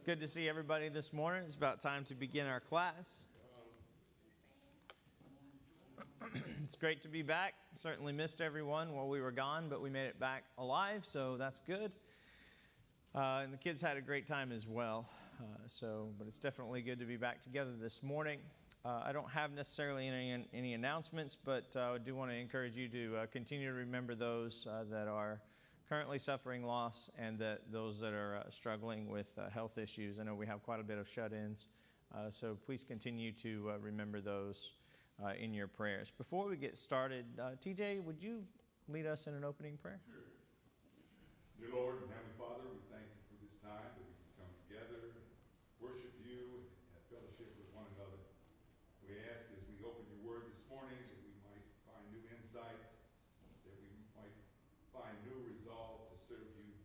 Good to see everybody this morning. It's about time to begin our class. It's great to be back. Certainly missed everyone while we were gone, but we made it back alive, so that's good. And the kids had a great time as well. But it's definitely good to be back together this morning. I don't have necessarily any announcements, but I do want to encourage you to continue to remember those that are currently suffering loss and those that are struggling with health issues. I know we have quite a bit of shut-ins, so please continue to remember those in your prayers. Before we get started, TJ, would you lead us in an opening prayer? Sure. Dear Lord and Heavenly Father, we thank you for this time that we can come together and worship you and have fellowship with one another. We ask as we open your word this morning that we might find new insights, that we might find new resolve to serve you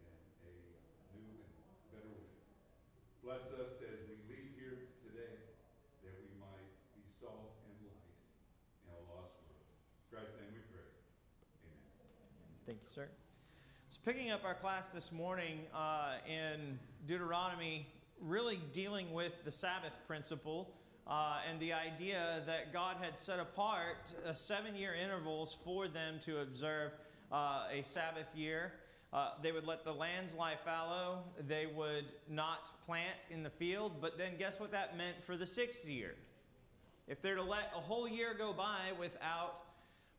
in a new and better way. Bless us as we leave here today, that we might be salt and light in a lost world. In Christ's name we pray. Amen. Thank you, sir. So picking up our class this morning in Deuteronomy, really dealing with the Sabbath principle and the idea that God had set apart 7-year intervals for them to observe a Sabbath year. They would let the lands lie fallow. They would not plant in the field. But then guess what that meant for the 6th year? If they're to let a whole year go by without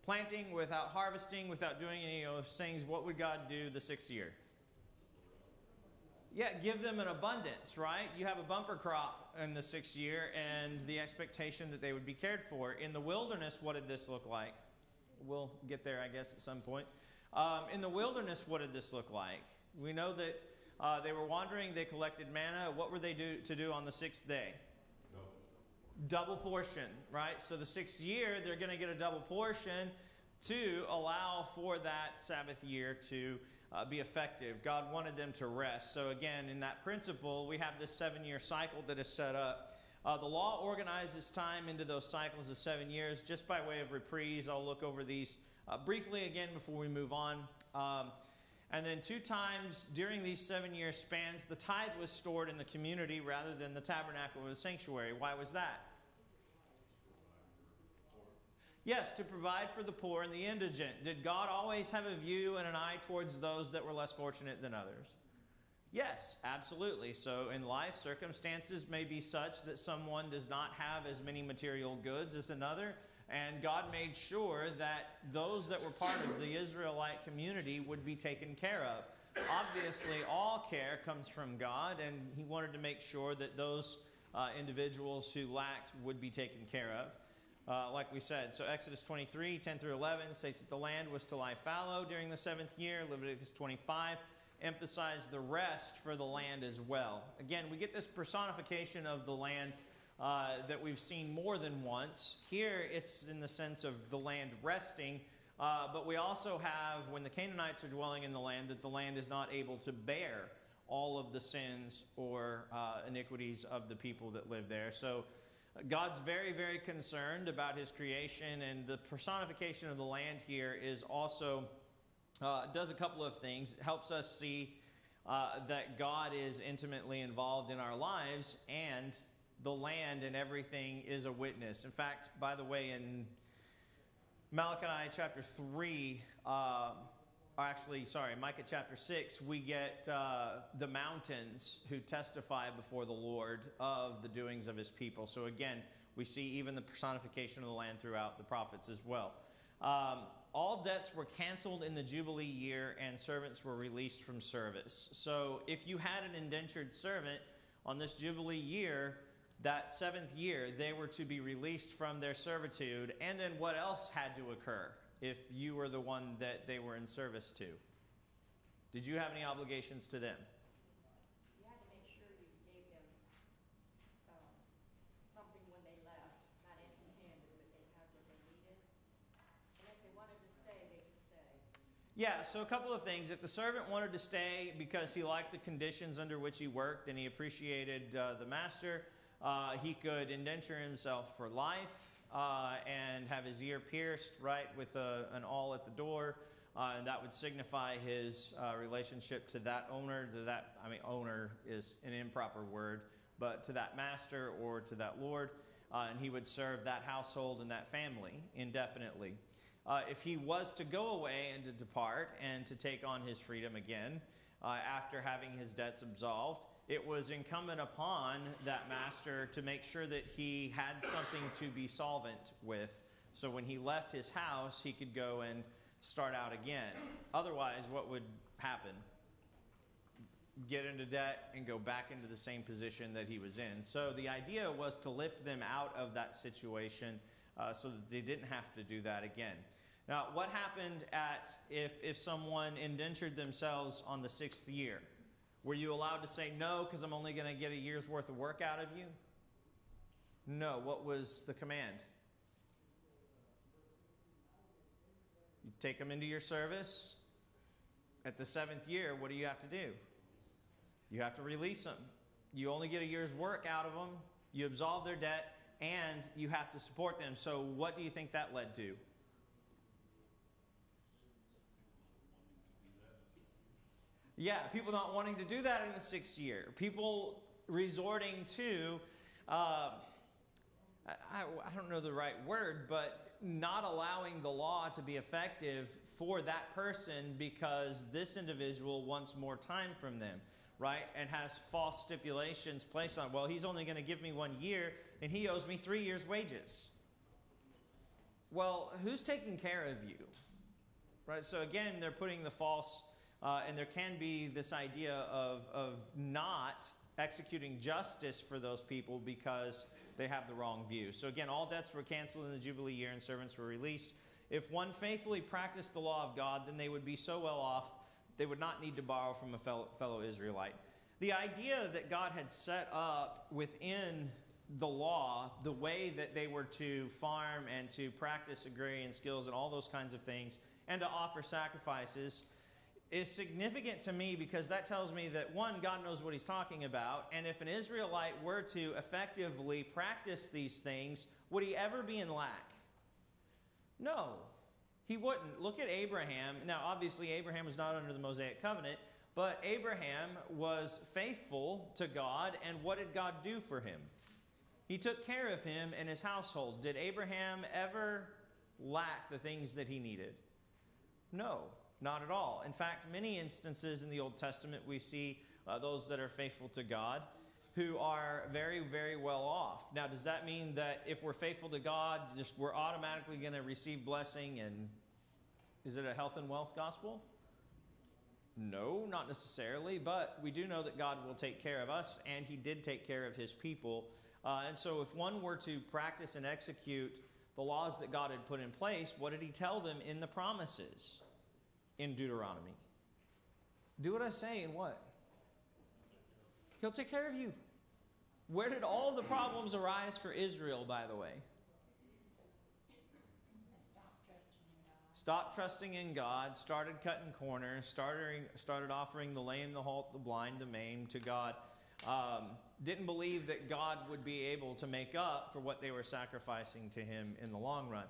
planting, without harvesting, without doing any of those things, what would God do the 6th year? Yeah, give them an abundance, right? You have a bumper crop in the 6th year and the expectation that they would be cared for. In the wilderness, what did this look like? We'll get there, I guess, at some point. In the wilderness, what did this look like? We know that they were wandering, they collected manna. What were they to do on the 6th day? Double portion, right? So the 6th year, they're going to get a double portion to allow for that Sabbath year to be effective. God wanted them to rest. So again, in that principle, we have this 7-year cycle that is set up. The law organizes time into those cycles of 7 years. Just by way of reprise, I'll look over these briefly again before we move on. And then 2 times during these 7-year spans, the tithe was stored in the community rather than the tabernacle or the sanctuary. Why was that? Yes, to provide for the poor and the indigent. Did God always have a view and an eye towards those that were less fortunate than others? Yes, absolutely. So in life, circumstances may be such that someone does not have as many material goods as another, and God made sure that those that were part of the Israelite community would be taken care of. Obviously, all care comes from God, and He wanted to make sure that those individuals who lacked would be taken care of. Like we said, so Exodus 23, 10 through 11 states that the land was to lie fallow during the 7th year. Leviticus 25 emphasized the rest for the land as well. Again, we get this personification of the land that we've seen more than once. Here, it's in the sense of the land resting, but we also have, when the Canaanites are dwelling in the land, that the land is not able to bear all of the sins or iniquities of the people that live there. So God's very, very concerned about His creation, and the personification of the land here is also does a couple of things. It helps us see that God is intimately involved in our lives, and the land and everything is a witness. In fact, by the way, in Malachi chapter 3, Micah chapter 6, we get the mountains who testify before the Lord of the doings of His people. So again, we see even the personification of the land throughout the prophets as well. All debts were canceled in the Jubilee year, and servants were released from service. So if you had an indentured servant on this Jubilee year, that 7th year, they were to be released from their servitude. And then what else had to occur if you were the one that they were in service to? Did you have any obligations to them? You had to make sure you gave them something when they left, not empty-handed, but they had what they needed. And if they wanted to stay, they could stay. Yeah, so a couple of things. If the servant wanted to stay because he liked the conditions under which he worked and he appreciated the master, he could indenture himself for life and have his ear pierced, right, with an awl at the door. and that would signify his relationship to that owner. Owner is an improper word, but to that master or to that lord. And he would serve that household and that family indefinitely. If he was to go away and to depart and to take on his freedom again after having his debts absolved, it was incumbent upon that master to make sure that he had something to be solvent with. So when he left his house, he could go and start out again. Otherwise, what would happen? Get into debt and go back into the same position that he was in. So the idea was to lift them out of that situation so that they didn't have to do that again. Now, what happened if someone indentured themselves on the 6th year? Were you allowed to say no because I'm only going to get a year's worth of work out of you? No. What was the command? You take them into your service. At the 7th year, what do you have to do? You have to release them. You only get a year's work out of them. You absolve their debt, and you have to support them. So what do you think that led to? Yeah, people not wanting to do that in the 6th year. People resorting to, I don't know the right word, but not allowing the law to be effective for that person because this individual wants more time from them, right? And has false stipulations placed on, well, he's only going to give me 1 year and he owes me 3 years' wages. Well, who's taking care of you? Right? So again, they're putting the false, and there can be this idea of not executing justice for those people because they have the wrong view. So again, all debts were canceled in the Jubilee year and servants were released. If one faithfully practiced the law of God, then they would be so well off, they would not need to borrow from a fellow Israelite. The idea that God had set up within the law, the way that they were to farm and to practice agrarian skills and all those kinds of things, and to offer sacrifices, is significant to me because that tells me that, one, God knows what he's talking about, and if an Israelite were to effectively practice these things, would he ever be in lack? No, he wouldn't. Look at Abraham. Now, obviously, Abraham was not under the Mosaic covenant, but Abraham was faithful to God, and what did God do for him? He took care of him and his household. Did Abraham ever lack the things that he needed? No. Not at all. In fact, many instances in the Old Testament we see those that are faithful to God who are very, very well off. Now, does that mean that if we're faithful to God, we're automatically going to receive blessing? And is it a health and wealth gospel? No, not necessarily. But we do know that God will take care of us, and he did take care of his people. And so if one were to practice and execute the laws that God had put in place, what did he tell them in the promises? In Deuteronomy. Do what I say and what? He'll take care of you. Where did all the problems arise for Israel, by the way? Stopped trusting in God, started cutting corners, started offering the lame, the halt, the blind, the maimed to God. Didn't believe that God would be able to make up for what they were sacrificing to him in the long run.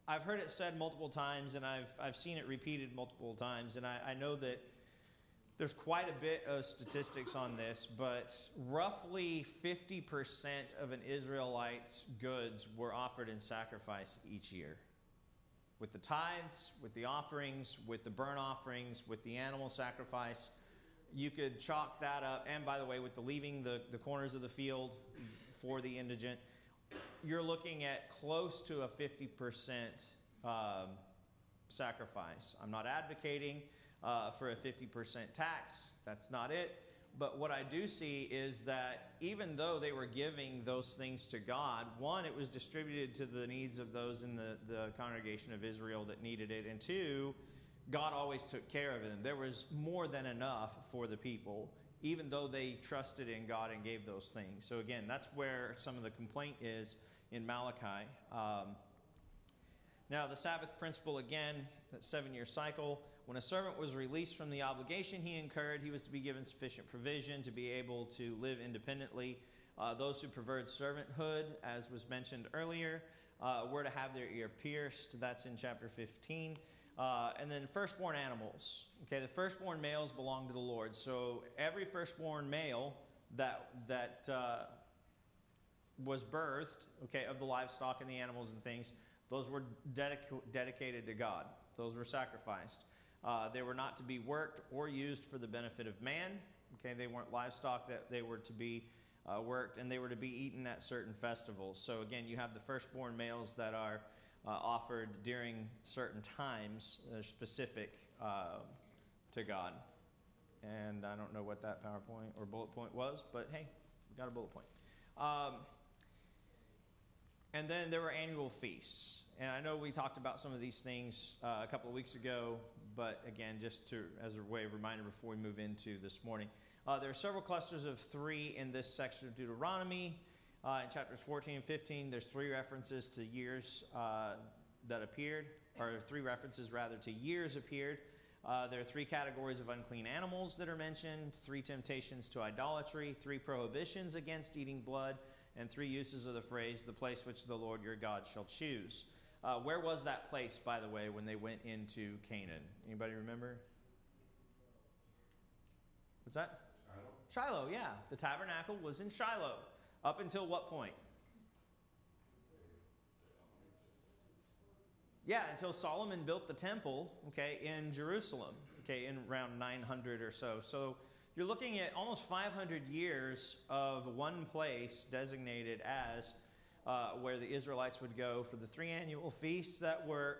I've heard it said multiple times, and I've seen it repeated multiple times, and I know that there's quite a bit of statistics on this, but roughly 50% of an Israelite's goods were offered in sacrifice each year. With the tithes, with the offerings, with the burnt offerings, with the animal sacrifice, you could chalk that up. And by the way, with the leaving the corners of the field for the indigent, you're looking at close to a 50% sacrifice. I'm not advocating for a 50% tax. That's not it. But what I do see is that even though they were giving those things to God, one, it was distributed to the needs of those in the congregation of Israel that needed it. And two, God always took care of them. There was more than enough for the people, even though they trusted in God and gave those things. So again, that's where some of the complaint is in Malachi. Now, the Sabbath principle, again, that 7-year cycle. When a servant was released from the obligation he incurred, he was to be given sufficient provision to be able to live independently. Those who preferred servanthood, as was mentioned earlier, were to have their ear pierced. That's in chapter 15. And then firstborn animals. Okay, the firstborn males belong to the Lord. So every firstborn male that was birthed, okay, of the livestock and the animals and things, those were dedicated to God. Those were sacrificed. They were not to be worked or used for the benefit of man. Okay, they weren't livestock that they were to be worked, and they were to be eaten at certain festivals. So again, you have the firstborn males that are offered during certain times, specific to God. And I don't know what that PowerPoint or bullet point was, but hey, we got a bullet point. And then there were annual feasts. And I know we talked about some of these things a couple of weeks ago, but again, just as a way of reminder before we move into this morning. There are several clusters of 3 in this section of Deuteronomy. In chapters 14 and 15, there's 3 references to years that appeared, or 3 references rather to years appeared. There are 3 categories of unclean animals that are mentioned, 3 temptations to idolatry, 3 prohibitions against eating blood, and 3 uses of the phrase, the place which the Lord your God shall choose. Where was that place, by the way, when they went into Canaan? Anybody remember? What's that? Shiloh, yeah. The tabernacle was in Shiloh. Up until what point? Yeah, until Solomon built the temple, okay, in Jerusalem, okay, in around 900 or so. So you're looking at almost 500 years of one place designated as where the Israelites would go for the 3 annual feasts that were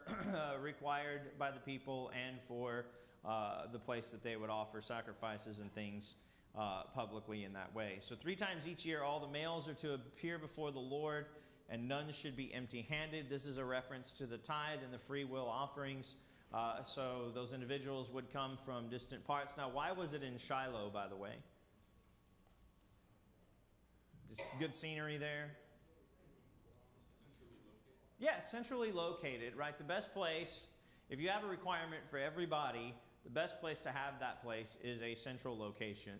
required by the people, and for the place that they would offer sacrifices and things publicly in that way. So 3 times each year, all the males are to appear before the Lord, and none should be empty-handed. This is a reference to the tithe and the free will offerings. So those individuals would come from distant parts. Now, why was it in Shiloh, by the way? Just good scenery there. Yeah, centrally located, right? The best place, if you have a requirement for everybody, the best place to have that place is a central location.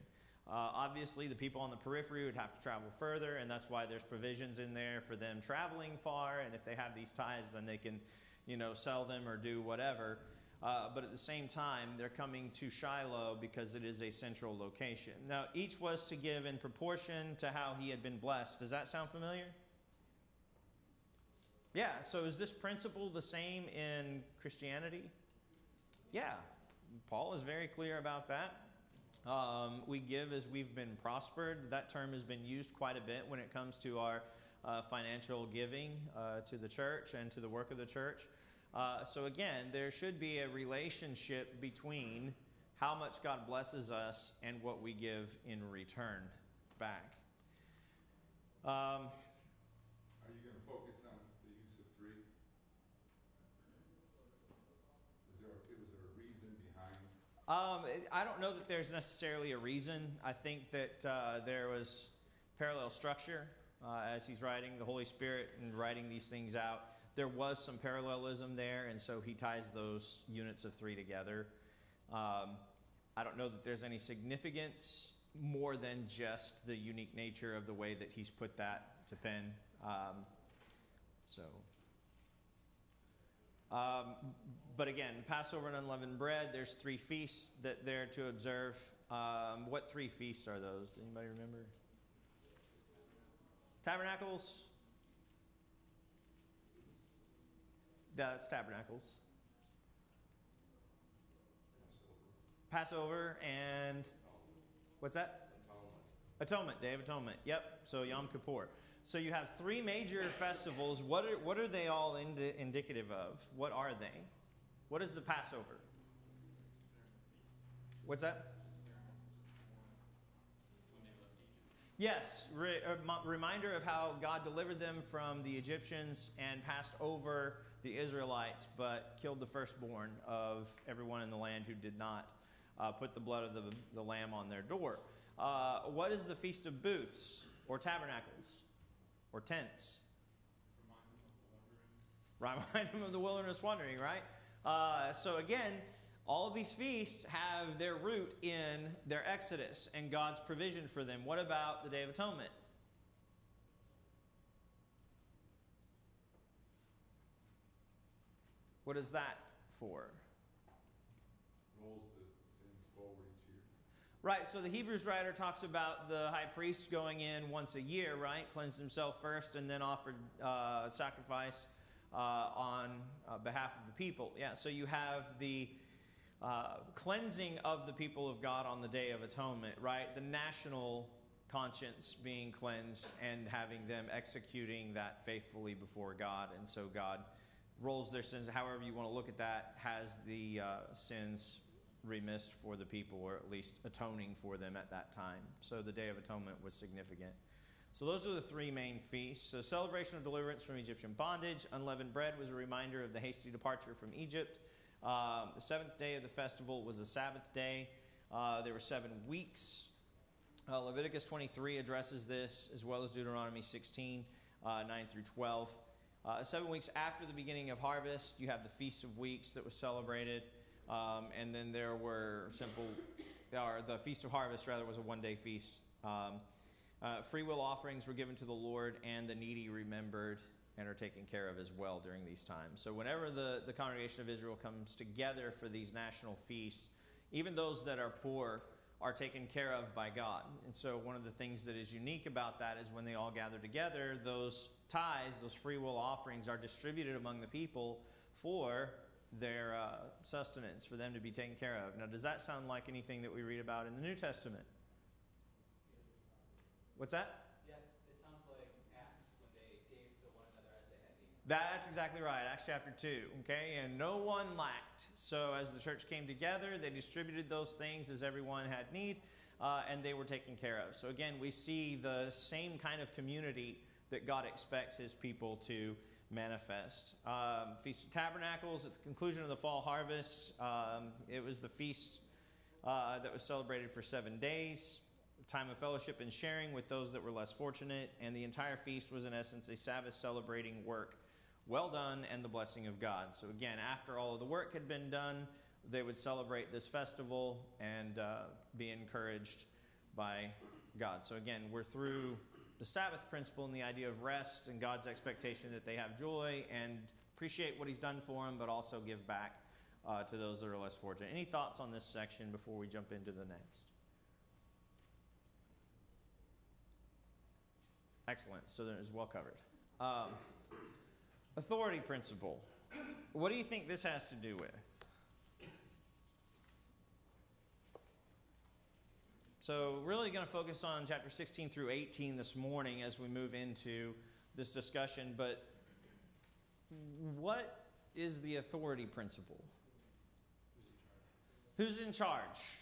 Obviously, the people on the periphery would have to travel further, and that's why there's provisions in there for them traveling far, and if they have these tithes, then they can, sell them or do whatever. But at the same time, they're coming to Shiloh because it is a central location. Now, each was to give in proportion to how he had been blessed. Does that sound familiar? Yeah, so is this principle the same in Christianity? Yeah, Paul is very clear about that. We give as we've been prospered. That term has been used quite a bit when it comes to our financial giving to the church and to the work of the church. So again, there should be a relationship between how much God blesses us and what we give in return back. Are you going to focus on the use of 3? Was there a reason behind? I don't know that there's necessarily a reason. I think that there was parallel structure as he's writing, the Holy Spirit, and writing these things out. There was some parallelism there, and so he ties those units of 3 together. I don't know that there's any significance more than just the unique nature of the way that he's put that to pen. But again, Passover and unleavened bread, there's 3 feasts that they're to observe. What 3 feasts are those? Does anybody remember? Tabernacles? Yeah, that's tabernacles. Passover and what's that? Atonement, Day of Atonement. Yep, so Yom Kippur. So you have 3 major festivals. What are they all indicative of? What are they? What is the Passover? What's that? Yes, reminder of how God delivered them from the Egyptians and passed over the Israelites, but killed the firstborn of everyone in the land who did not put the blood of the lamb on their door. What is the Feast of Booths, or tabernacles, or tents? Remind them of the wilderness wandering, right? So again, all of these feasts have their root in their exodus and God's provision for them. What about the Day of Atonement? What is that for? Rolls the sins forward each year. Right, so the Hebrews writer talks about the high priest going in once a year, right? Cleanse himself first and then offered sacrifice on behalf of the people. Yeah, so you have the cleansing of the people of God on the Day of Atonement, right? The national conscience being cleansed and having them executing that faithfully before God. And so God rolls their sins, however you want to look at that, has the sins remissed for the people, or at least atoning for them at that time. So the Day of Atonement was significant. So those are the three main feasts. So celebration of deliverance from Egyptian bondage. Unleavened bread was a reminder of the hasty departure from Egypt. The seventh day of the festival was a Sabbath day. There were 7 weeks. Leviticus 23 addresses this, as well as Deuteronomy 16, 9 through 12. 7 weeks after the beginning of harvest, you have the Feast of Weeks that was celebrated. And then there were the Feast of Harvest, rather, was a one-day feast. Free will offerings were given to the Lord, and the needy remembered and are taken care of as well during these times. So whenever the congregation of Israel comes together for these national feasts, even those that are poor are taken care of by God. And so one of the things that is unique about that is when they all gather together, those tithes, those free will offerings are distributed among the people for their sustenance, for them to be taken care of. Now, does that sound like anything that we read about in the New Testament? What's that? Yes, it sounds like Acts when they gave to one another as they had need. That's exactly right, Acts chapter 2, okay? And no one lacked. So as the church came together, they distributed those things as everyone had need, and they were taken care of. So again, we see the same kind of community that God expects his people to manifest. Feast of Tabernacles, at the conclusion of the fall harvest, it was the feast that was celebrated for 7 days. Time of fellowship and sharing with those that were less fortunate, and the entire feast was in essence a Sabbath celebrating work well done and the blessing of God. So again, after all of the work had been done, they would celebrate this festival and be encouraged by God. So again, we're through the Sabbath principle and the idea of rest and God's expectation that they have joy and appreciate what he's done for them, but also give back to those that are less fortunate. Any thoughts on this section before we jump into the next? Excellent. So then it's well covered. Authority principle. What do you think this has to do with? So really going to focus on chapter 16 through 18 this morning as we move into this discussion. But what is the authority principle? Who's in charge?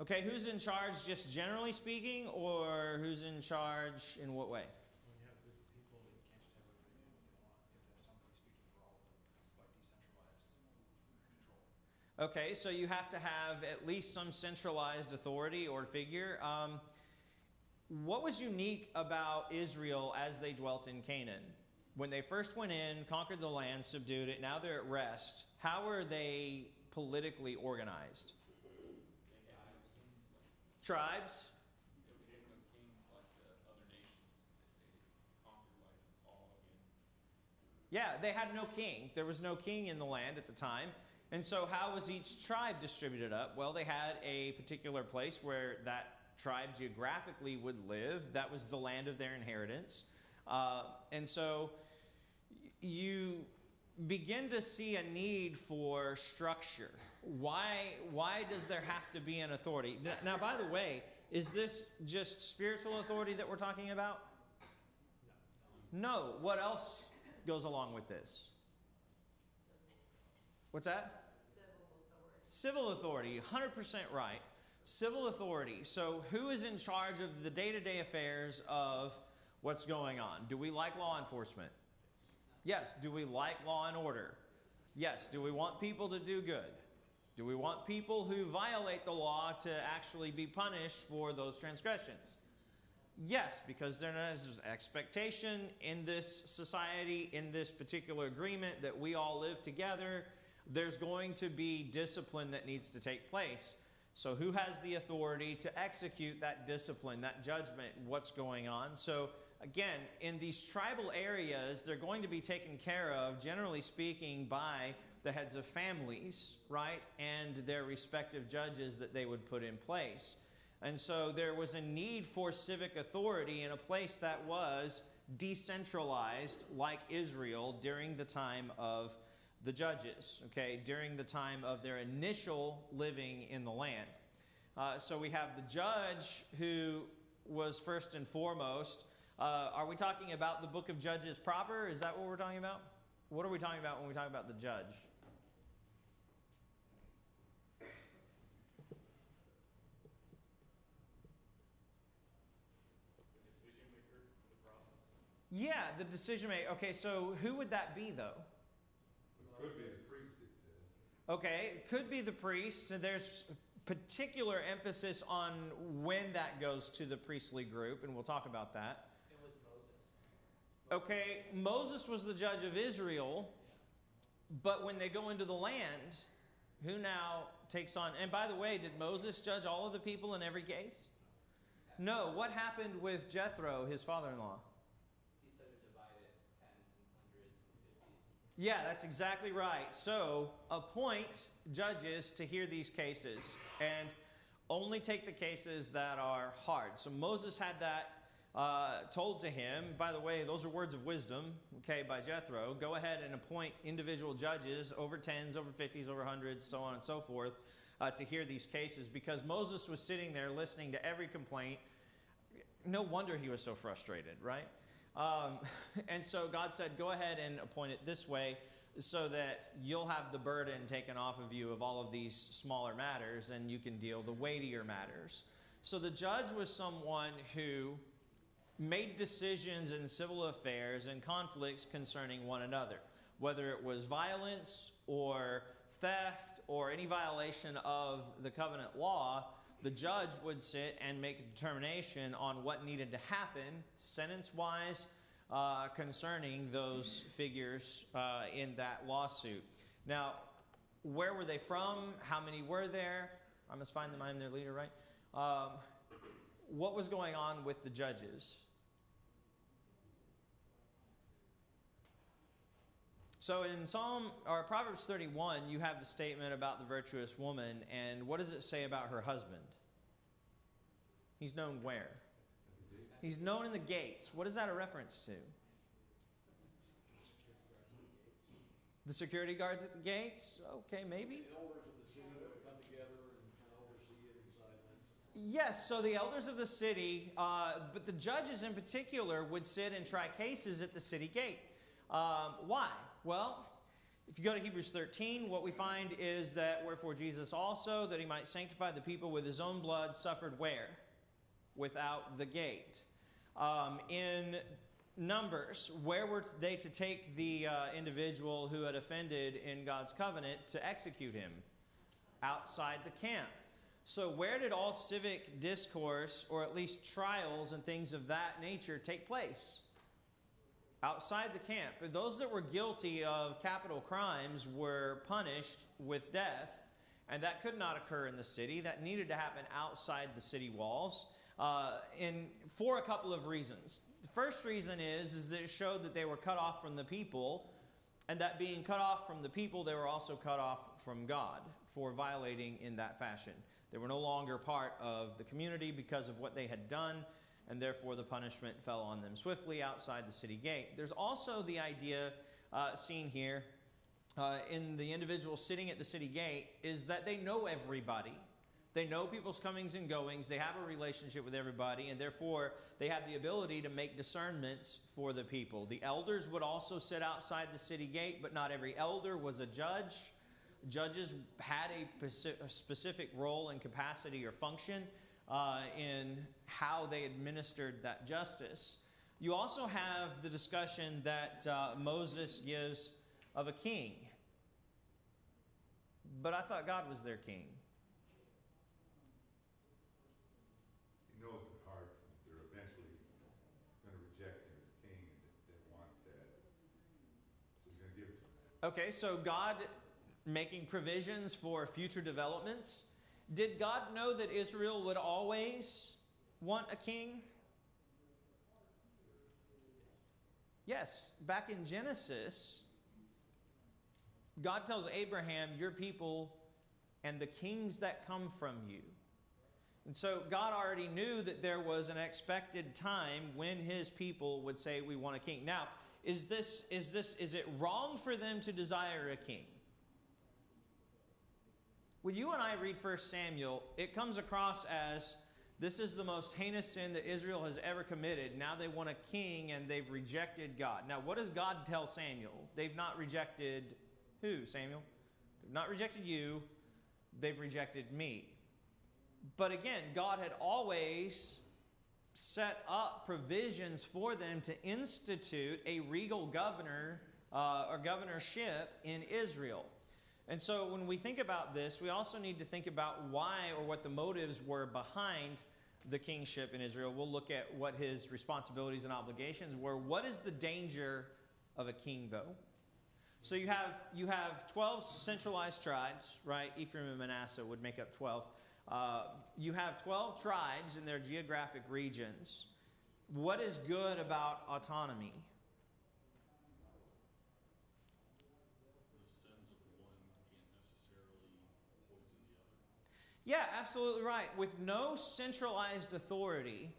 Okay, who's in charge just generally speaking, or who's in charge in what way? When you have a group of people, you can't just have everybody do what they want. You have to have somebody speaking for all of them. It's like decentralized control. Okay, so you have to have at least some centralized authority or figure. What was unique about Israel as they dwelt in Canaan? When they first went in, conquered the land, subdued it, now they're at rest. How were they politically organized? Tribes? They didn't have kings like the other nations that they conquered like all in. Yeah, they had no king. There was no king in the land at the time. And so how was each tribe distributed up? Well, they had a particular place where that tribe geographically would live. That was the land of their inheritance. And so you begin to see a need for structure. Why does there have to be an authority? Now, by the way, is this just spiritual authority that we're talking about? No. What else goes along with this? What's that? Civil authority. 100% right. Civil authority. So who is in charge of the day-to-day affairs of what's going on? Do we like law enforcement? Yes. Do we like law and order? Yes. Do we want people to do good? Do we want people who violate the law to actually be punished for those transgressions? Yes, because there's expectation in this society, in this particular agreement that we all live together. There's going to be discipline that needs to take place. So who has the authority to execute that discipline, that judgment, what's going on? So Again, in these tribal areas, they're going to be taken care of, generally speaking, by the heads of families, right? And their respective judges that they would put in place. And so there was a need for civic authority in a place that was decentralized like Israel during the time of the judges, okay? During the time of their initial living in the land. So we have the judge who was first and foremost. Are we talking about the book of Judges proper? Is that what we're talking about? What are we talking about when we talk about the judge? Decision maker for the process. Yeah, the decision maker. Okay, so who would that be, though? It could be the priest, it says. Okay, it could be the priest. And there's particular emphasis on when that goes to the priestly group, and we'll talk about that. It was Moses. Okay, Moses was the judge of Israel, but when they go into the land, who now takes on? And by the way, did Moses judge all of the people in every case? No. What happened with Jethro, his father-in-law? He said to divide it tens and hundreds and fifties. Yeah, that's exactly right. So appoint judges to hear these cases and only take the cases that are hard. So Moses had that told to him. By the way, those are words of wisdom, okay, by Jethro. Go ahead and appoint individual judges over tens, over 50s, over hundreds, so on and so forth, to hear these cases, because Moses was sitting there listening to every complaint. No wonder he was so frustrated, right? And so God said, go ahead and appoint it this way so that you'll have the burden taken off of you of all of these smaller matters and you can deal the weightier matters. So the judge was someone who made decisions in civil affairs and conflicts concerning one another, whether it was violence or theft or any violation of the covenant law. The judge would sit and make a determination on what needed to happen sentence-wise concerning those figures in that lawsuit. Now, where were they from? How many were there? I must find them. I'm their leader, right? What was going on with the judges? So in Proverbs 31, you have the statement about the virtuous woman, and what does it say about her husband? He's known where? He's known in the gates. What is that a reference to? The security guards at the gates? Okay, maybe. The elders of the city that would come together and oversee it and decide. Yes, so the elders of the city, but the judges in particular would sit and try cases at the city gate. Why? Well, if you go to Hebrews 13, what we find is that wherefore Jesus also, that he might sanctify the people with his own blood, suffered where? Without the gate. In Numbers, where were they to take the individual who had offended in God's covenant to execute him? Outside the camp. So where did all civic discourse, or at least trials and things of that nature, take place? Outside the camp. Those that were guilty of capital crimes were punished with death, and that could not occur in the city. That needed to happen outside the city walls for a couple of reasons. The first reason is that it showed that they were cut off from the people, and that being cut off from the people, they were also cut off from God for violating in that fashion. They were no longer part of the community because of what they had done, and therefore the punishment fell on them swiftly outside the city gate. There's also the idea seen here in the individual sitting at the city gate is that they know everybody. They know people's comings and goings. They have a relationship with everybody, and therefore they have the ability to make discernments for the people. The elders would also sit outside the city gate, but not every elder was a judge. Judges had a specific role and capacity or function in how they administered that justice. You also have the discussion that Moses gives of a king. But I thought God was their king. He knows their hearts, and they're eventually going to reject him as king, and they want that. So he's going to give it to them. Okay, so God making provisions for future developments. Did God know that Israel would always want a king? Yes, back in Genesis, God tells Abraham, your people and the kings that come from you. And so God already knew that there was an expected time when his people would say, we want a king. Now, is it wrong for them to desire a king? When you and I read 1 Samuel, it comes across as this is the most heinous sin that Israel has ever committed. Now they want a king and they've rejected God. Now, what does God tell Samuel? They've not rejected who, Samuel? They've not rejected you. They've rejected me. But again, God had always set up provisions for them to institute a regal governor or governorship in Israel. And so when we think about this, we also need to think about why or what the motives were behind the kingship in Israel. We'll look at what his responsibilities and obligations were. What is the danger of a king, though? So you have 12 centralized tribes, right? Ephraim and Manasseh would make up 12. You have 12 tribes in their geographic regions. What is good about autonomy? Yeah, absolutely right. With no centralized authority,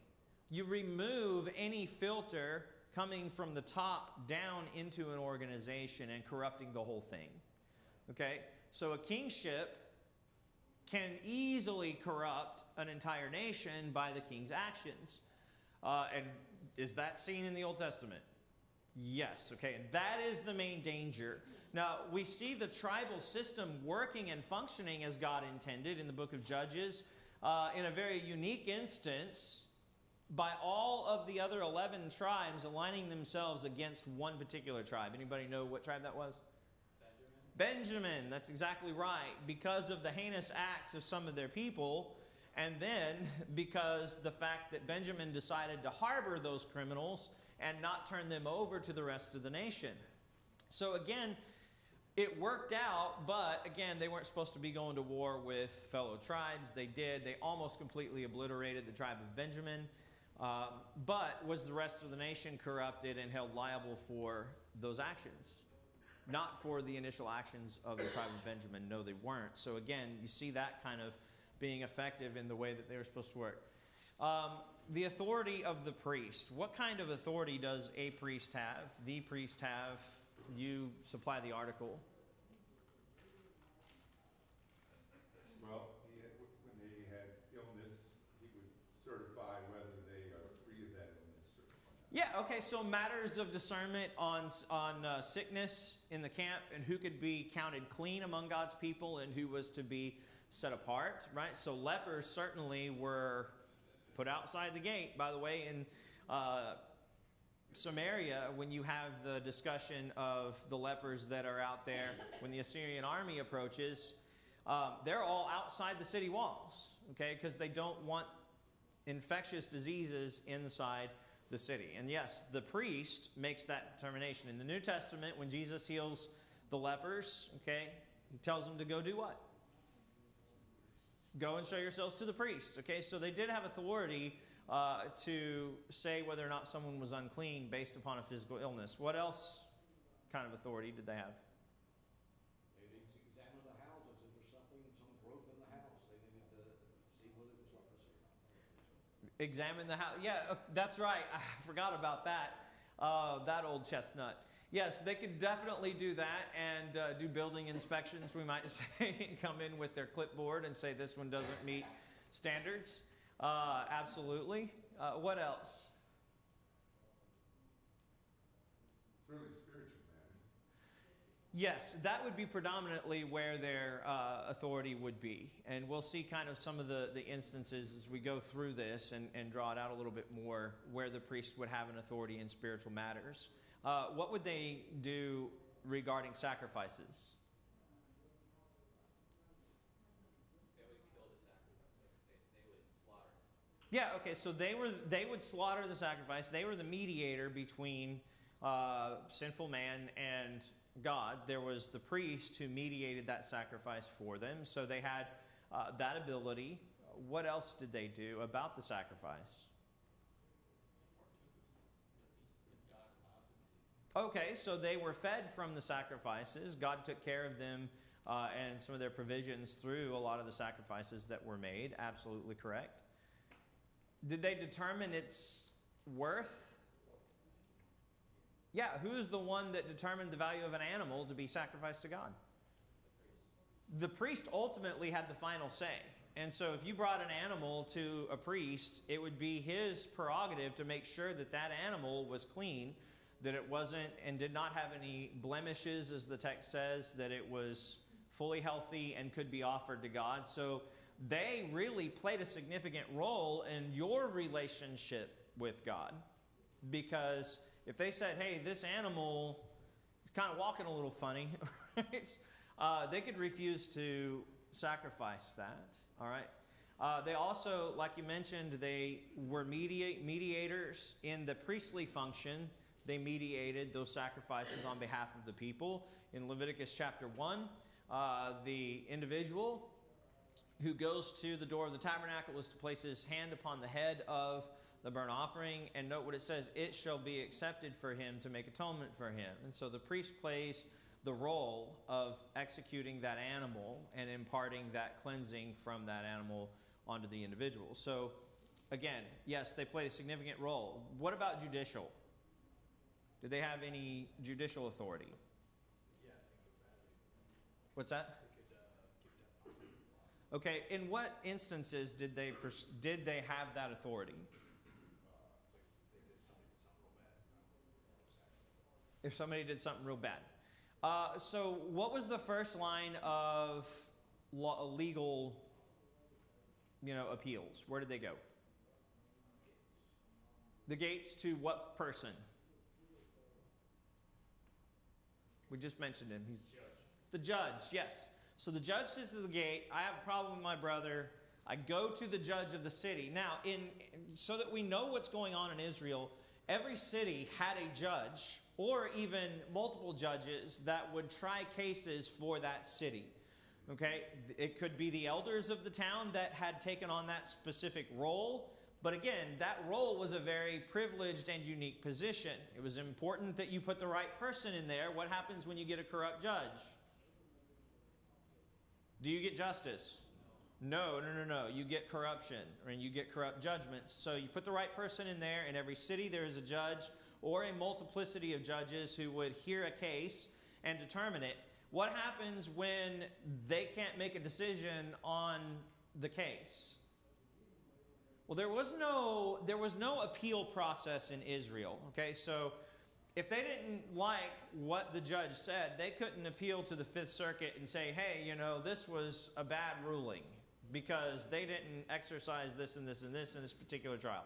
you remove any filter coming from the top down into an organization and corrupting the whole thing. Okay? So a kingship can easily corrupt an entire nation by the king's actions. And is that seen in the Old Testament? Yes, okay, and that is the main danger. Now, we see the tribal system working and functioning as God intended in the book of Judges in a very unique instance by all of the other 11 tribes aligning themselves against one particular tribe. Anybody know what tribe that was? Benjamin, that's exactly right. Because of the heinous acts of some of their people, and then because the fact that Benjamin decided to harbor those criminals and not turn them over to the rest of the nation. So again, it worked out, but again, they weren't supposed to be going to war with fellow tribes. They did. They almost completely obliterated the tribe of Benjamin. But was the rest of the nation corrupted and held liable for those actions? Not for the initial actions of the tribe of Benjamin. No, they weren't. So again, you see that kind of being effective in the way that they were supposed to work. The authority of the priest. What kind of authority does a priest have? The priest have? You supply the article. Well, when they had illness, he would certify whether they are free of that illness or not. Yeah, okay, so matters of discernment on sickness in the camp and who could be counted clean among God's people and who was to be set apart, right? So lepers certainly were put outside the gate. By the way, in Samaria, when you have the discussion of the lepers that are out there, when the Assyrian army approaches, they're all outside the city walls, okay, because they don't want infectious diseases inside the city. And yes, the priest makes that determination. In the New Testament, when Jesus heals the lepers, okay, he tells them to go do what? Go and show yourselves to the priests. Okay, so they did have authority to say whether or not someone was unclean based upon a physical illness. What else kind of authority did they have? They needed to examine the houses. If there's some growth in the house, they needed to see whether it was leprosy or not. Examine the house. Yeah, that's right. I forgot about that. That old chestnut. Yes, they could definitely do that and do building inspections, we might say. Come in with their clipboard and say this one doesn't meet standards. Absolutely. What else? Certainly spiritual matters. Yes, that would be predominantly where their authority would be. And we'll see kind of some of the instances as we go through this and draw it out a little bit more where the priest would have an authority in spiritual matters. What would they do regarding sacrifices? They would kill the sacrifice. They would slaughter. Yeah, okay, so they would slaughter the sacrifice. They were the mediator between sinful man and God. There was the priest who mediated that sacrifice for them, so they had that ability. What else did they do about the sacrifice? Partook of the feast that God allowed them to. Okay, so they were fed from the sacrifices. God took care of them and some of their provisions through a lot of the sacrifices that were made. Absolutely correct. Did they determine its worth? Yeah, who's the one that determined the value of an animal to be sacrificed to God? The priest ultimately had the final say. And so if you brought an animal to a priest, it would be his prerogative to make sure that that animal was clean, that it wasn't and did not have any blemishes, as the text says, that it was fully healthy and could be offered to God. So they really played a significant role in your relationship with God, because if they said, hey, this animal is kind of walking a little funny, they could refuse to sacrifice that. All right. They also, like you mentioned, they were mediators in the priestly function. They mediated those sacrifices on behalf of the people. In Leviticus chapter 1, the individual who goes to the door of the tabernacle is to place his hand upon the head of the burnt offering. And note what it says, it shall be accepted for him to make atonement for him. And so the priest plays the role of executing that animal and imparting that cleansing from that animal onto the individual. So again, yes, they played a significant role. What about judicial? Did they have any judicial authority? Yeah, I think it was What's that? they could give death penalty. Okay, in what instances did they have that authority? It's like if somebody did something real bad. So what was the first line of legal, appeals? Where did they go? The gates to what person? We just mentioned him. He's the judge, yes. So the judge sits at the gate. I have a problem with my brother. I go to the judge of the city. Now, so that we know what's going on in Israel, every city had a judge or even multiple judges that would try cases for that city. Okay? It could be the elders of the town that had taken on that specific role. But again, that role was a very privileged and unique position. It was important that you put the right person in there. What happens when you get a corrupt judge? Do you get justice? No. You get corruption, and you get corrupt judgments. So you put the right person in there. In every city there is a judge or a multiplicity of judges who would hear a case and determine it. What happens when they can't make a decision on the case? Well, there was no appeal process in Israel. Okay, so if they didn't like what the judge said, they couldn't appeal to the Fifth Circuit and say, hey, this was a bad ruling because they didn't exercise this and this and this in this particular trial.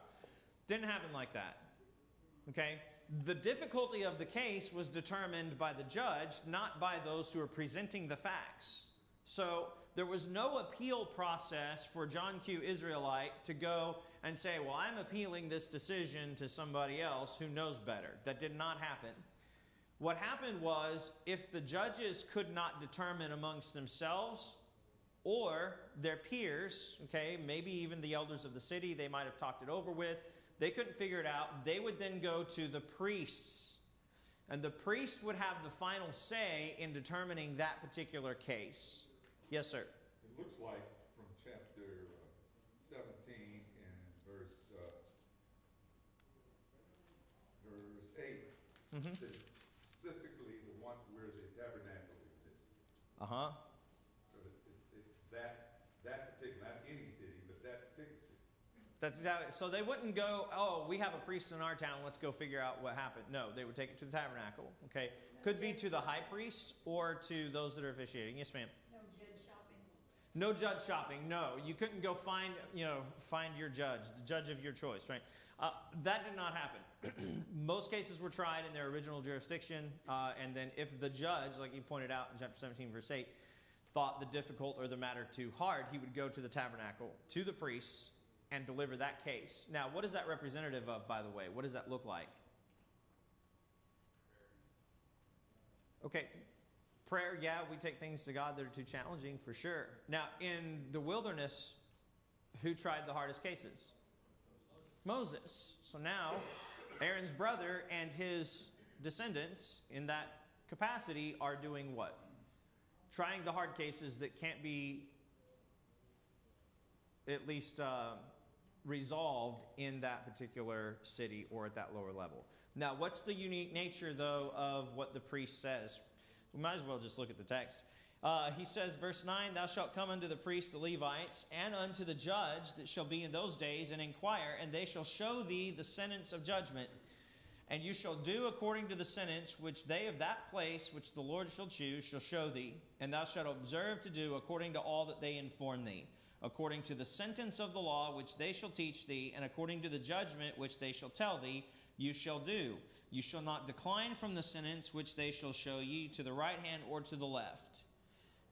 Didn't happen like that. Okay? The difficulty of the case was determined by the judge, not by those who were presenting the facts. So there was no appeal process for John Q. Israelite to go and say, well, I'm appealing this decision to somebody else who knows better. That did not happen. What happened was, if the judges could not determine amongst themselves or their peers, okay, maybe even the elders of the city they might have talked it over with, they couldn't figure it out, they would then go to the priests. And the priest would have the final say in determining that particular case. Yes, sir. It looks like from chapter 17 and verse 8, that it's specifically the one where the tabernacle exists. Uh-huh. So it's that particular, not any city, but that particular city. That's exactly. So they wouldn't go, oh, we have a priest in our town, let's go figure out what happened. No, they would take it to the tabernacle. Okay. Could be to the high priest or to those that are officiating. Yes, ma'am. No judge shopping. No, you couldn't go find your judge, the judge of your choice, right? That did not happen. Most cases were tried in their original jurisdiction, and then if the judge, like you pointed out in chapter 17, verse 8, thought the difficult or the matter too hard, he would go to the tabernacle, to the priests, and deliver that case. Now, what is that representative of, by the way? What does that look like? Okay. Prayer, yeah, we take things to God that are too challenging, for sure. Now, in the wilderness, who tried the hardest cases? Moses. So now, Aaron's brother and his descendants in that capacity are doing what? Trying the hard cases that can't be at least resolved in that particular city or at that lower level. Now, what's the unique nature, though, of what the priest says? We might as well just look at the text. He says, verse 9, "Thou shalt come unto the priests, the Levites, and unto the judge that shall be in those days, and inquire, and they shall show thee the sentence of judgment. And you shall do according to the sentence which they of that place which the Lord shall choose shall show thee. And thou shalt observe to do according to all that they inform thee, according to the sentence of the law which they shall teach thee, and according to the judgment which they shall tell thee, you shall do. You shall not decline from the sentence which they shall show ye to the right hand or to the left.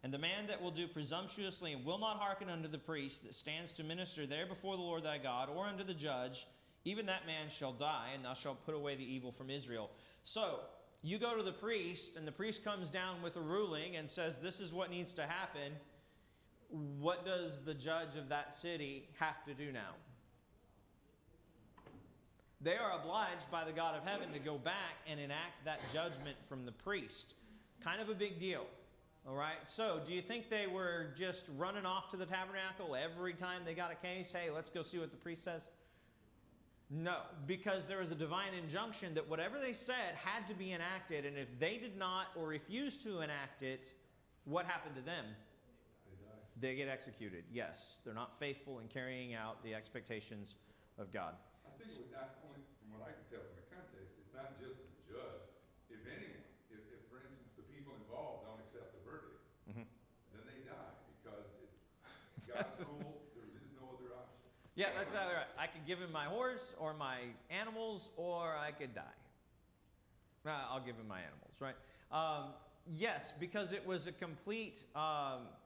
And the man that will do presumptuously and will not hearken unto the priest that stands to minister there before the Lord thy God, or unto the judge, even that man shall die, and thou shalt put away the evil from Israel." So, you go to the priest, and the priest comes down with a ruling and says, this is what needs to happen. What does the judge of that city have to do now? They are obliged by the God of heaven to go back and enact that judgment from the priest. Kind of a big deal. All right, so do you think they were just running off to the tabernacle every time they got a case? Hey, let's go see what the priest says. No, because there was a divine injunction that whatever they said had to be enacted, and if they did not or refused to enact it, what happened to them? They get executed. Yes, they're not faithful in carrying out the expectations of God. I think it would not only, from what I can tell from the context, it's not just the judge. If anyone, if for instance the people involved don't accept the verdict, then they die because it's God's rule. There is no other option. Yeah, that's right. I could give him my horse or my animals, or I could die. I'll give him my animals, right? Yes, because it was a complete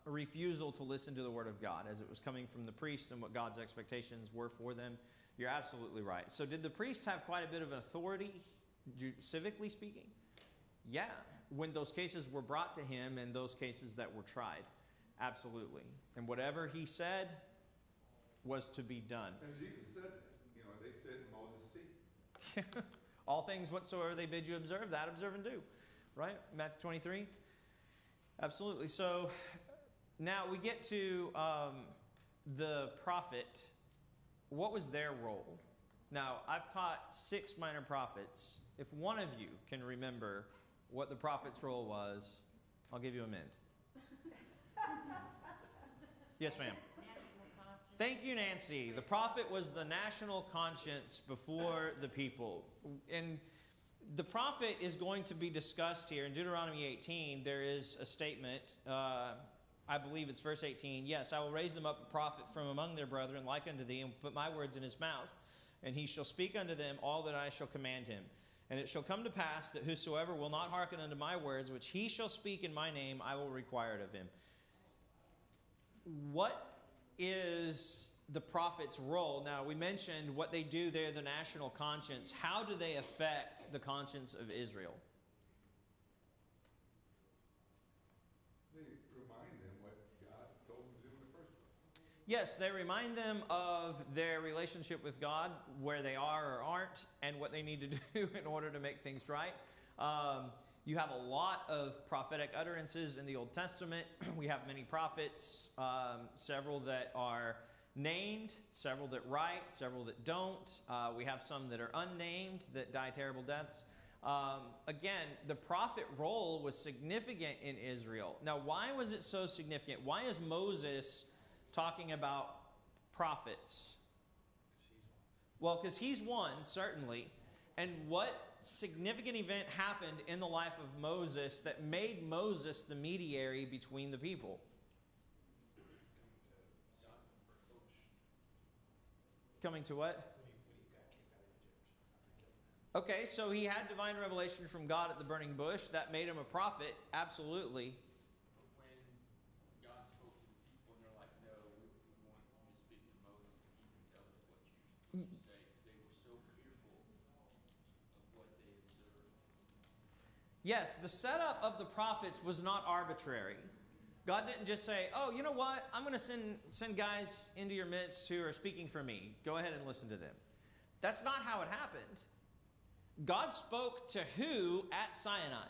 refusal to listen to the word of God as it was coming from the priest and what God's expectations were for them. You're absolutely right. So did the priest have quite a bit of authority, civically speaking? Yeah, when those cases were brought to him and those cases that were tried. Absolutely. And whatever he said was to be done. And Jesus said that. You know, they said in Moses' seat. All things whatsoever they bid you observe, that observe and do. Right? Matthew 23? Absolutely. So now we get to the prophet. What was their role? Now, I've taught 6 minor prophets. If one of you can remember what the prophet's role was, I'll give you a mint. Yes, ma'am. Thank you, Nancy. The prophet was the national conscience before the people. And the prophet is going to be discussed here. In Deuteronomy 18, there is a statement, I believe it's verse 18. "Yes, I will raise them up a prophet from among their brethren, like unto thee, and put my words in his mouth. And he shall speak unto them all that I shall command him. And it shall come to pass that whosoever will not hearken unto my words, which he shall speak in my name, I will require it of him." What is the prophet's role? Now, we mentioned what they do. They're the national conscience. How do they affect the conscience of Israel? They remind them what God told them to do in the first place. Yes, they remind them of their relationship with God, where they are or aren't, and what they need to do in order to make things right. You have a lot of prophetic utterances in the Old Testament. We have many prophets, several that are named, several that write, several that don't. We have some that are unnamed that die terrible deaths. Again, the prophet role was significant in Israel. Now, why was it so significant? Why is Moses talking about prophets? Well, because he's one, certainly. And what significant event happened in the life of Moses that made Moses the mediator between the people? Coming to what? Okay, so he had divine revelation from God at the burning bush. That made him a prophet, absolutely. When God spoke to the people and they're like, no, we want you to speak with Moses and he can tell us what you say, because they were so fearful of what they observed. Yes, the setup of the prophets was not arbitrary. God didn't just say, oh, you know what? I'm going to send guys into your midst who are speaking for me. Go ahead and listen to them. That's not how it happened. God spoke to who at Sinai?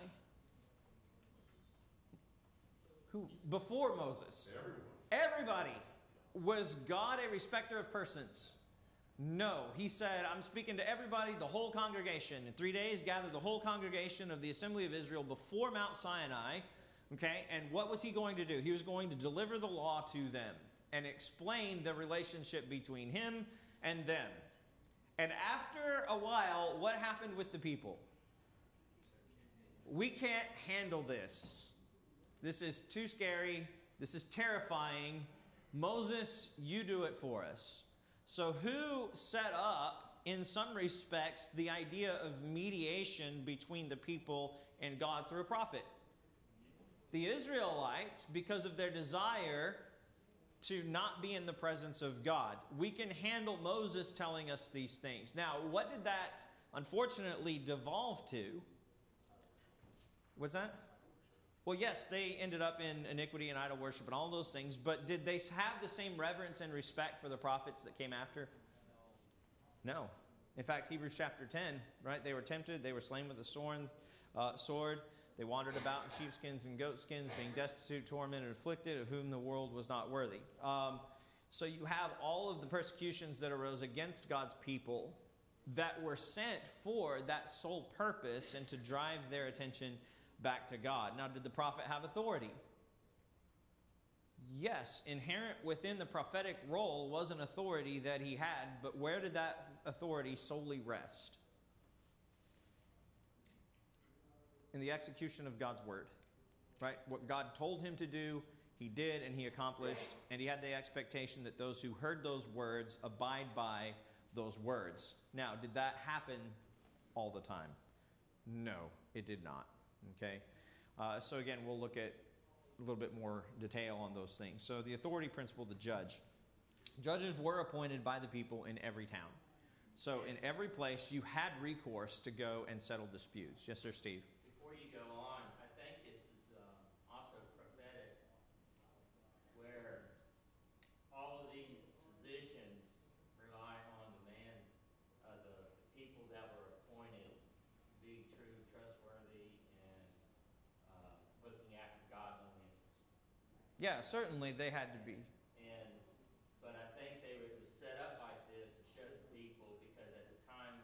Who? Before Moses. Everybody. Was God a respecter of persons? No. He said, I'm speaking to everybody, the whole congregation. In 3 days, gather the whole congregation of the assembly of Israel before Mount Sinai. Okay? And what was he going to do? He was going to deliver the law to them and explain the relationship between him and them. And after a while, what happened with the people? We can't handle this. This is too scary. This is terrifying. Moses, you do it for us. So who set up, in some respects, the idea of mediation between the people and God through a prophet? The Israelites, because of their desire to not be in the presence of God. We can handle Moses telling us these things. Now, what did that unfortunately devolve to? What's that? Well, yes, they ended up in iniquity and idol worship and all those things, but did they have the same reverence and respect for the prophets that came after? No. In fact, Hebrews chapter 10, right? They were tempted, they were slain with a sword. They wandered about in sheepskins and goatskins, being destitute, tormented, and afflicted, of whom the world was not worthy. So you have all of the persecutions that arose against God's people that were sent for that sole purpose and to drive their attention back to God. Now, did the prophet have authority? Yes, inherent within the prophetic role was an authority that he had, but where did that authority solely rest? In the execution of God's word, right? What God told him to do, he did and he accomplished, and he had the expectation that those who heard those words abide by those words. Now, did that happen all the time? No, it did not. Okay? So again, we'll look at a little bit more detail on those things. So the authority principle, the judge. Judges were appointed by the people in every town. So in every place, you had recourse to go and settle disputes. Yes, sir, Steve? Before you go on, I think this is also prophetic, where all of these positions rely on the man, the people that were appointed to be true, trustworthy, and looking after God's own interests. Yeah, certainly they had to be. But I think it was set up like this to show the people, because at the time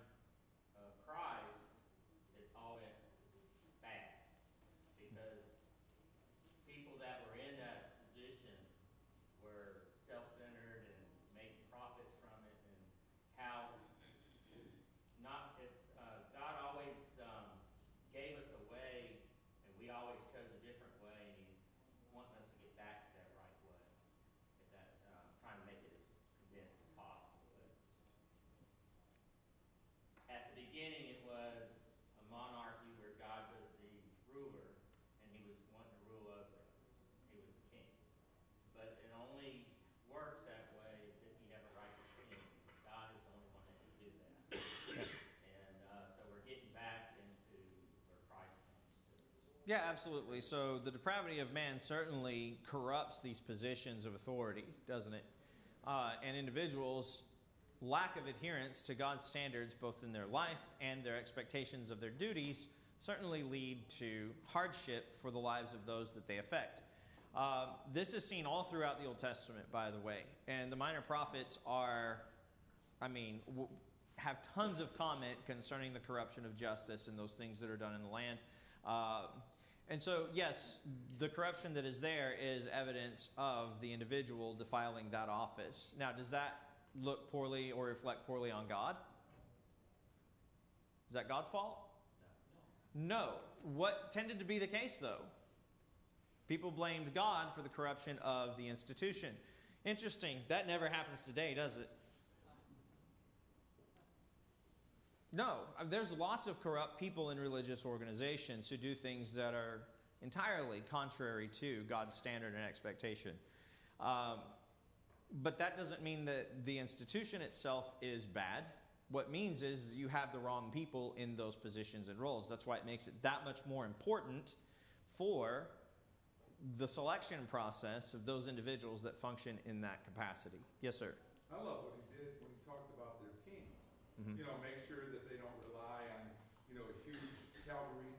of Christ, it all went bad. Because people that were in that position were self-centered and making profits from it, and how not if God always gave us a way, and we always chose a different way, and He's wanting us to get back to that right way. If that trying to make it as condensed as possible. But at the beginning, it was a monarchy where God was the ruler, and He was wanting to rule over us. He was the king. But it only works that way as if you have a righteous king. God is the only one that can do that. And so we're getting back into where Christ comes to. Yeah, absolutely. So the depravity of man certainly corrupts these positions of authority, doesn't it? And individuals' lack of adherence to God's standards, both in their life and their expectations of their duties, certainly lead to hardship for the lives of those that they affect. This is seen all throughout the Old Testament, by the way. And the minor prophets are, have tons of comment concerning the corruption of justice and those things that are done in the land. And so, yes, the corruption that is there is evidence of the individual defiling that office. Now, does that look poorly or reflect poorly on God? Is that God's fault? No. What tended to be the case, though? People blamed God for the corruption of the institution. Interesting. That never happens today, does it? No. There's lots of corrupt people in religious organizations who do things that are entirely contrary to God's standard and expectation. But that doesn't mean that the institution itself is bad. What it means is you have the wrong people in those positions and roles. That's why it makes it that much more important for the selection process of those individuals that function in that capacity. Yes, sir? I love what he did when he talked about their kings. Mm-hmm. Make sure that they don't rely on cavalry,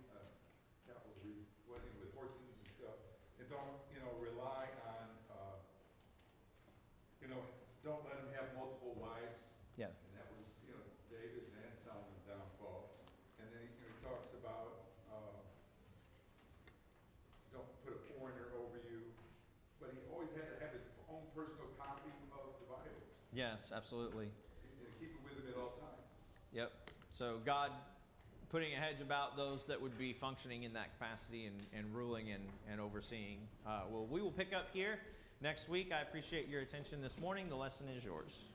with horses and stuff, and don't, rely on, don't let him have multiple wives. Yeah. And that was, David's and Solomon's downfall. And then he talks about, don't put a foreigner over you, but he always had to have his own personal copy of the Bible Yes, absolutely. and keep it with him at all times. Yep. So God putting a hedge about those that would be functioning in that capacity and ruling and overseeing. Well, we will pick up here next week. I appreciate your attention this morning. The lesson is yours.